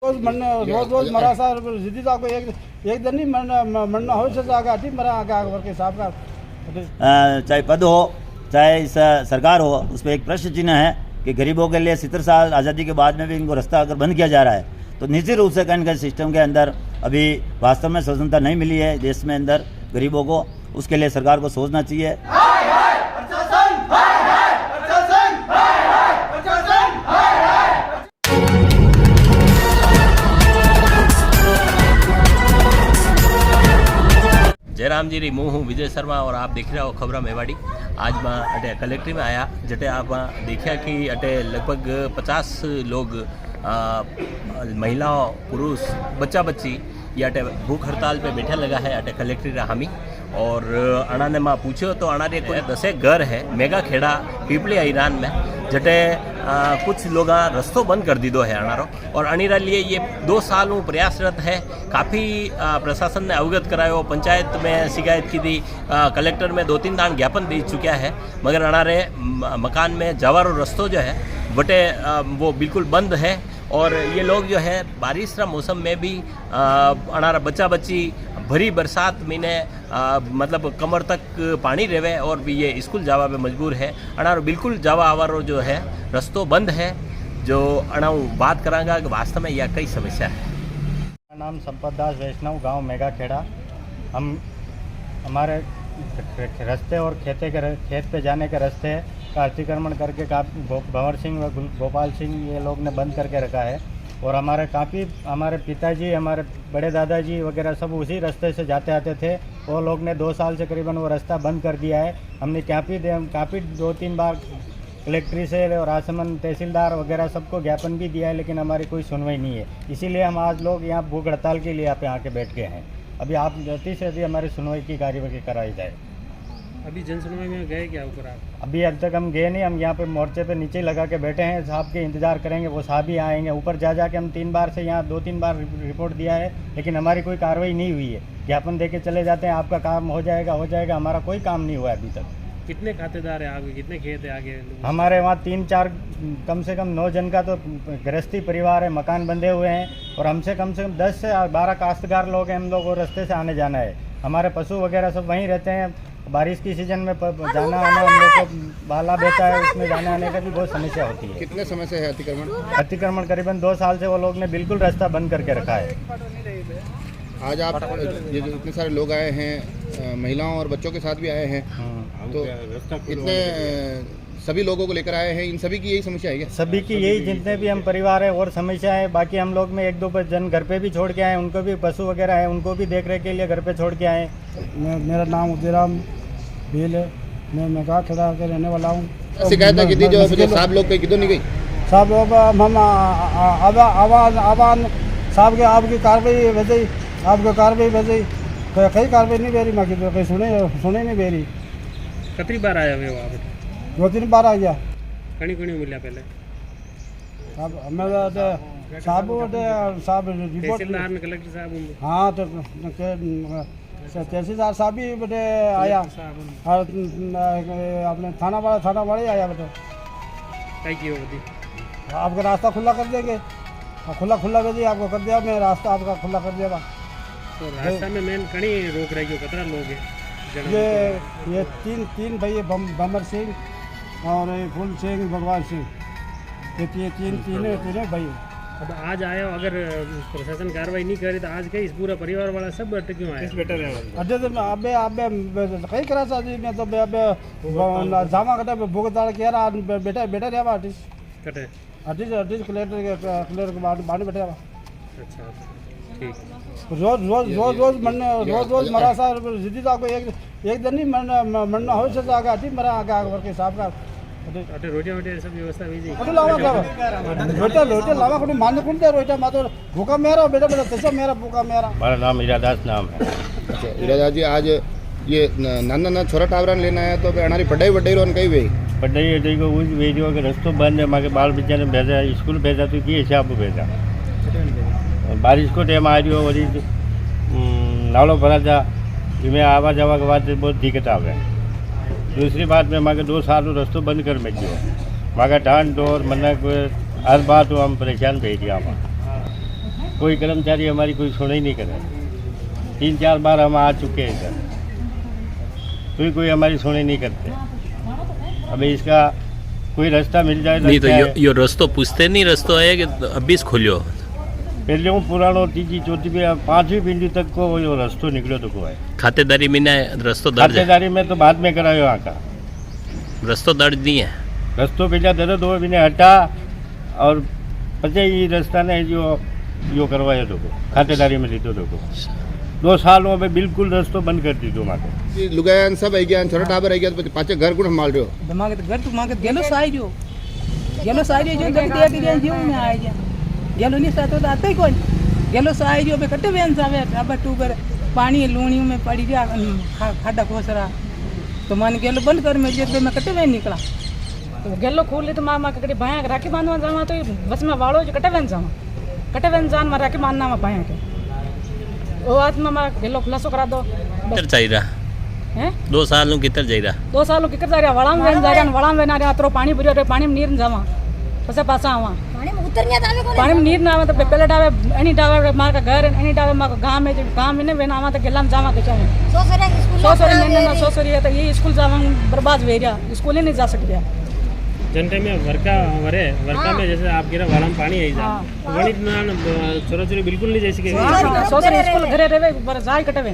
रोज मरा को एक दिन नहीं मरना हो जाएगा ठीक मरा आगे साहब का चाहे पद हो चाहे सरकार हो, उस पर एक प्रश्न चिन्ह है कि गरीबों के लिए 70 साल आज़ादी के बाद में भी इनको रास्ता अगर बंद किया जा रहा है तो निश्चित रूप से कहीं सिस्टम के अंदर अभी वास्तव में स्वतंत्रता नहीं मिली है देश में अंदर गरीबों को, उसके लिए सरकार को सोचना चाहिए। जयराम जी री मुँह हूँ विजय शर्मा और आप देख रहे हो खबरा मेवाड़ी। आज मैं अटे कलेक्ट्री में आया जटे आप देखा कि अटे लगभग 50 लोग महिलाओं पुरुष बच्चा बच्ची ये अटे भूख हड़ताल पे बैठा लगा है अटे कलेक्ट्री हामी। और अणा ने माँ पूछो तो अणा रे कोई 10 घर है मेगा खेड़ा पीपली ईरान में जटे कुछ लोग रस्तो बंद कर दीदो है अणारो। और अणीरा लिए ये 2 साल प्रयासरत है। काफ़ी प्रशासन ने अवगत करायो, पंचायत में शिकायत की थी, कलेक्टर में 2-3 दान ज्ञापन दे चुका है, मगर अणारे मकान में जवारो रस्तो जो है बटे वो बिल्कुल बंद है। और ये लोग जो है बारिश का मौसम में भी अणारा बच्चा बच्ची भरी बरसात महीने मतलब कमर तक पानी रेवे और भी ये स्कूल जावा पे मजबूर है। अणारो बिल्कुल जावा आवारो जो है रस्तो बंद है। जो अणाऊ बात करांगा कि वास्तव में यह कई समस्या है। मेरा नाम संपत दास वैष्णव, गांव मेगा खेड़ा। हम हमारे रास्ते और खेत पे जाने के रास्ते का अतिक्रमण करके भंवर सिंह व गोपाल सिंह ये लोग ने बंद करके रखा है। और हमारे पिताजी, हमारे बड़े दादाजी वगैरह सब उसी रास्ते से जाते आते थे। वो लोग ने 2 साल से करीबन वो रास्ता बंद कर दिया है। हमने काफ़ी 2-3 बार कलेक्ट्री से और राजसमंद तहसीलदार वगैरह सबको ज्ञापन भी दिया है, लेकिन हमारी कोई सुनवाई नहीं है। इसीलिए हम आज लोग यहाँ भूख हड़ताल के लिए यहाँ पे आके बैठ गए हैं। अभी आप जल्दी से हमारी सुनवाई की कार्यवाही कराई जाए। अभी जन सुनवाई में गए क्या ऊपर आप? अभी अब तक हम गए नहीं, हम यहाँ पे मोर्चे पे नीचे लगा के बैठे हैं। साहब के इंतज़ार करेंगे, वो साहब ही आएंगे। ऊपर जाके हम 3 बार से यहाँ 2-3 बार रिपोर्ट दिया है, लेकिन हमारी कोई कार्रवाई नहीं हुई है। ज्ञापन दे के चले जाते हैं, आपका काम हो जाएगा, हमारा कोई काम नहीं हुआ है अभी तक। कितने खातेदार है आगे, कितने खेत है आगे? हमारे वहाँ 3-4 कम से कम 9 जन का तो गृहस्थी परिवार है, मकान बंधे हुए हैं। और हमसे कम से कम 10 से 12 काश्तकार लोग हैं। हम लोग वो रास्ते से आने जाना है। हमारे पशु वगैरह सब वहीं रहते हैं। बारिश की सीजन में जाना आना हम लोग को बाला बेटा है, उसमें जाने आने का भी बहुत समस्या होती है। कितने समय से है अतिक्रमण करीबन 2 साल से वो लोग ने बिल्कुल रास्ता बंद करके रखा है। आज आप ये जो इतने सारे लोग आए हैं, महिलाओं और बच्चों के साथ भी आए हैं, तो इतने सभी लोगों को लेकर आए हैं, इन सभी की यही समस्या है क्या? सभी की यही, जितने भी हम परिवार है और समस्या है। बाकी हम लोग में 1-2 जन घर पे भी छोड़ के आए, उनको भी पशु वगैरह है, उनको भी देख रेख के लिए घर पे छोड़ के आए। मेरा नाम उदयराम भील है, मैं मेगा खेड़ा के रहने वाला हूँ। शिकायत की थी जो साहब लोग कहीं किधर नहीं गई? साहब लोग हम आवाज साहब के आपकी कार्रवाई वैसे आपको कार्रवाई वैसे कई कार्रवाई नहीं बेरी मांगी तो कहीं सुने नहीं बेरी। कितनी बार आया हुए वहाँ पे? 2-3 बार आ गया। कणी मिला पहले साहब रिपोर्ट तहसीलदार ने, कलेक्टर साहब? हाँ, तो तहसीलदार साहब भी बेटे आया और अपने थाना वाले आया बेटे। कई की होगी आपका रास्ता खुला कर देंगे, खुला कर दिया आपको, कर दिया मैं रास्ता आपका खुला कर देगा। तो रास्ता में मेन कणी रोक रही हो? कितना लोग है? ये तीन भाई भंवर सिंह और फूल सिंह, भगवान सिंह, ये तीनों भाई। अब आज आया, अगर प्रशासन कार्रवाई नहीं करे तो आज कहीं इस पूरा परिवार वाला सब अटक क्यों आया? बेटर है अड्डे तो अबे कहीं करा साजी में तो अबे जामा कटे भुगतान किया रहा बेटा रहा आर्टिस्ट कटे आर्टिस्ट क्लियर के बाद बैठे। अच्छा ठीक। रोज मरा को एक दिन नहीं मरना हो जाएगा ठीक मरा आगे साहब का रोटियाँ सब व्यवस्था हुई रोटियाँ लावा को मान कुंटे रोटियाँ मा तो भूखा मेरा बेटा तैसा मेरा भूखा मेरा। हमारा नाम हीरादास नाम है। अच्छा हीरादास जी, आज ये नाना छोरा टावरा लेना है तो अनारी पढ़ाई रोन कई वे पढ़ाई को उस भेजो के रस्तो बंद है। माके बाल बच्चा ने भेजा स्कूल भेजा तो किए हिसाब को भेजा। बारिश को टाइम आ रही हो वही नालों भरा जा, इमें आवा जावा के बाद बहुत दिक्कत आ गए। दूसरी बात में माके 2 साल रस्तो बंद कर में माका डांट डोर मना हर बात हम परेशान भेज दिया। कोई कर्मचारी हमारी कोई सुनाई नहीं करे। 3-4 बार हम आ चुके हैं इधर, तो कोई हमारी सुनाई नहीं करते। अभी इसका कोई रास्ता मिल जाए नहीं तो क्या है? यो रस्तो पूछते नहीं, रस्तो है कि अभी खोलियो पहले हूँ पुरानो 3-4 पे 5वीं पीढ़ी तक को यो रास्तो निकलो तो को है। खातेदारी में ना रस्तो दर्ज है, खातेदारी में तो बाद में करायो यहाँ का रस्तो दर्ज नहीं है। रस्तो पहले दर्द हो भी हटा और पचे ये रास्ता ने जो यो करवायो तो खातेदारी में लीधो तो 2 सालों में बिल्कुल रस्तो बंद कर दी दो माके लुगायान सब आई गया, छोटा टाबर आई गया, तो पाचे घर गुण संभाल रहे हो। दिमाग घर तो माके गेलो साइजो जो गलती है कि जीव में आ गया गेलो नहीं सातो तो आते ही कोई गेलो साइजो पे कटे बेन जावे अब टू कर पानी लूणी में पड़ी गया खाडा खोसरा तो मान गेलो बंद कर में जेब में कटे बेन निकला तो गेलो खोल ले तो माँ कटे भाया राखी बांधवा जावा तो बस में वाड़ो जो कटे बेन जान में राखी बांधना में भाया के वो आज में मारा गेलो खुलासो करा दो कितर चाहिए रहा हैं 2 साल नु कितर जाई रहा 2 साल किकर जा रहा वड़ा में जा रहा वड़ा में ना रहा तो पानी भरियो रे पानी में नीर जावा पसे पासा आवा पानी में नीर ना आवे तो पहले डावे एनी डावे मार का घर एनी डावे मार का गांव में ने वेना आवा तो गेला में जावा के चाहे सो सरी है तो ये स्कूल जावा बर्बाद हो गया स्कूल ही नहीं जा सकते जन टाइम में वर्का में जैसे आप गिरा वाला में पानी आई जा गणित ना छोरा छोरी बिल्कुल नहीं जैसे के सो सरी स्कूल घरे रहे पर जाय कटवे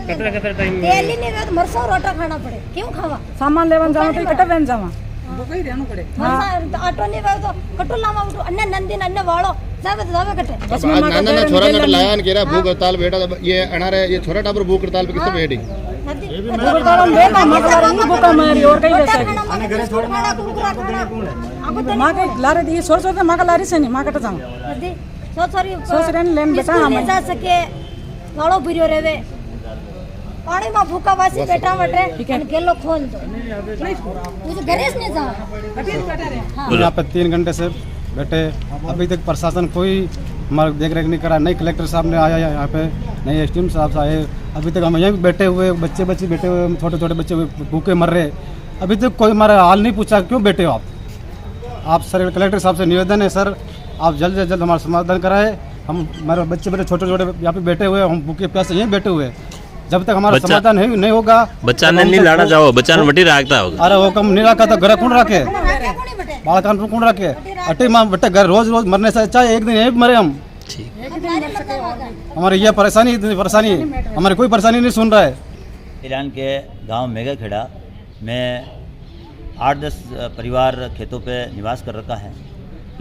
कतरा टाइम डेली नहीं रहा तो मरसा रोटा खाना पड़े क्यों खावा सामान लेवन जावा तो कटवे जावा भूखा ही रहना पड़े मरसा ऑटो नहीं रहा तो कटो लावा उठो अन्य नंदी अन्य वाड़ो जावे तो जावे कटे आज नाना छोरा नट लाया न केरा भूख हड़ताल बैठा ये अनारे ये छोरा टाबर भूख हड़ताल पे किससे बैठी भूखा मारी और कहीं जैसे माँ के लारे दी सोच सोच माँ का लारी से नहीं माँ कट जाऊँ सोच रहे लेन बेटा हम जा सके वाड़ो भरियो रेवे पानी में भूखा वासी बैठा बटे गेलो खोल दो मुझे गैरेज नहीं जा यहाँ पे 3 घंटे से बैठे, अभी तक प्रशासन कोई हमारा देख रेख नहीं करा। नई कलेक्टर साहब ने आया यहाँ पे, नए एसडीएम साहब आए, अभी तक हम यहीं बैठे हुए बच्चे बैठे हुए, छोटे छोटे बच्चे भूखे मर रहे, अभी तक कोई हमारा हाल नहीं पूछा क्यों बैठे हो आप सर कलेक्टर साहब से निवेदन है सर आप जल्द से जल्द हमारा समाधान कराए। हम हमारे बच्चे छोटे छोटे यहाँ पे बैठे हुए, हम भूखे प्यासे यहीं बैठे हुए, जब तक हमारा समाधान नहीं होगा बच्चा ने नहीं लाना जाओ, बच्चा ने मटी रखता होगा। अरे वो कम नहीं रखा तो घर कौन रखे, बालकान पर कौन रखे, अटे माँ बेटे घर रोज मरने से चाहे एक दिन यहीं मरे हम। हमारी ये परेशानी हमारी कोई परेशानी नहीं सुन रहा है। ईरान के गांव मेगाखेड़ा में 8-10 परिवार खेतों पे निवास कर रखा है।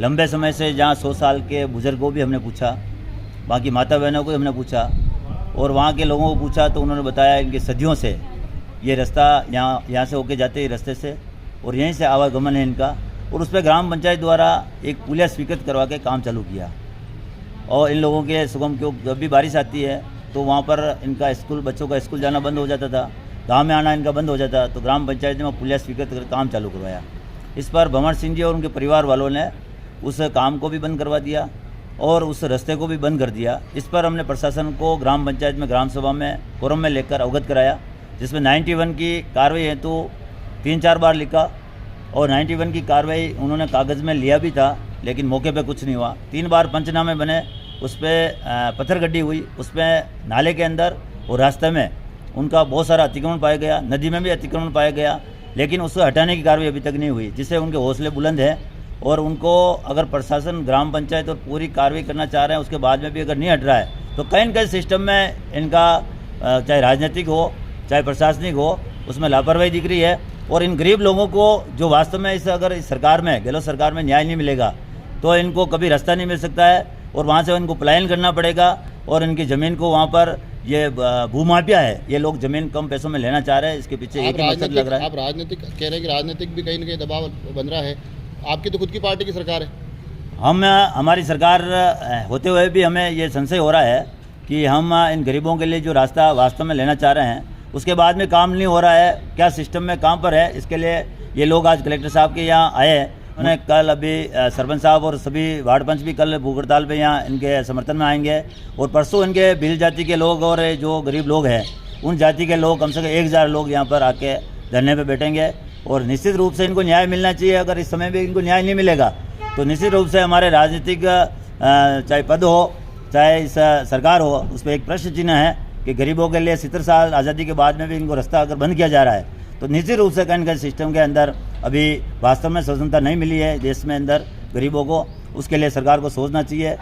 लंबे समय से जहाँ 100 साल के बुजुर्गों को भी हमने पूछा, बाकी माता बहनों को भी हमने पूछा और वहाँ के लोगों को पूछा तो उन्होंने बताया इनके सदियों से ये रास्ता यहाँ से होके जाते हैं रास्ते से और यहीं से आवागमन है इनका। और उस पर ग्राम पंचायत द्वारा एक पुलिया स्वीकृत करवा के काम चालू किया और इन लोगों के सुगम क्यों जब भी बारिश आती है तो वहाँ पर इनका स्कूल बच्चों का स्कूल जाना बंद हो जाता था, गांव में आना इनका बंद हो जाता, तो ग्राम पंचायत ने वहाँ पुलिया स्वीकृत कर काम चालू करवाया। इस पर भंवर सिंह जी और उनके परिवार वालों ने उस काम को भी बंद करवा दिया और उस रास्ते को भी बंद कर दिया। इस पर हमने प्रशासन को ग्राम पंचायत में ग्राम सभा में फोरम में लेकर अवगत कराया, जिसमें 91 की कार्रवाई है तो 3-4 बार लिखा और 91 की कार्रवाई उन्होंने कागज़ में लिया भी था, लेकिन मौके पे कुछ नहीं हुआ। 3 बार पंचनामे बने, उस पर पत्थर गड्डी हुई, उस पर नाले के अंदर और रास्ते में उनका बहुत सारा अतिक्रमण पाया गया, नदी में भी अतिक्रमण पाया गया, लेकिन उसको हटाने की कार्रवाई अभी तक नहीं हुई, जिससे उनके हौसले बुलंद हैं और उनको अगर प्रशासन ग्राम पंचायत और पूरी कार्रवाई करना चाह रहे हैं उसके बाद में भी अगर नहीं हट रहा है तो कहीं न कहीं सिस्टम में इनका चाहे राजनीतिक हो चाहे प्रशासनिक हो उसमें लापरवाही दिख रही है। और इन गरीब लोगों को जो वास्तव में अगर इस सरकार में गहलोत सरकार में न्याय नहीं मिलेगा तो इनको कभी रास्ता नहीं मिल सकता है और वहाँ से इनको पलायन करना पड़ेगा और इनकी ज़मीन को वहाँ पर ये भूमाफिया है, ये लोग ज़मीन कम पैसों में लेना चाह रहे हैं, इसके पीछे एक ही मकसद लग रहा है। आप राजनीतिक कह रहे हैं कि राजनीतिक भी कहीं ना कहीं दबाव बन रहा है, आपकी तो खुद की पार्टी की सरकार है। हमारी सरकार होते हुए भी हमें ये संशय हो रहा है कि हम इन गरीबों के लिए जो रास्ता वास्तव में लेना चाह रहे हैं उसके बाद में काम नहीं हो रहा है, क्या सिस्टम में काम पर है। इसके लिए ये लोग आज कलेक्टर साहब के यहाँ आए हैं, उन्हें कल अभी सरपंच साहब और सभी वार्ड पंच भी कल भूख हड़ताल पे यहाँ इनके समर्थन में आएंगे और परसों इनके भील जाति के लोग और जो गरीब लोग हैं उन जाति के लोग कम से कम 1000 लोग यहाँ पर आके धरने पे बैठेंगे और निश्चित रूप से इनको न्याय मिलना चाहिए। अगर इस समय भी इनको न्याय नहीं मिलेगा तो निश्चित रूप से हमारे राजनीतिक चाहे पद हो चाहे इस सरकार हो, उस पर एक प्रश्न चिन्ह है कि गरीबों के लिए 70 साल आज़ादी के बाद में भी इनको रास्ता अगर बंद किया जा रहा है तो निश्चित रूप से कहीं सिस्टम के अंदर अभी वास्तव में स्वतंत्रता नहीं मिली है देश में अंदर गरीबों को, उसके लिए सरकार को सोचना चाहिए।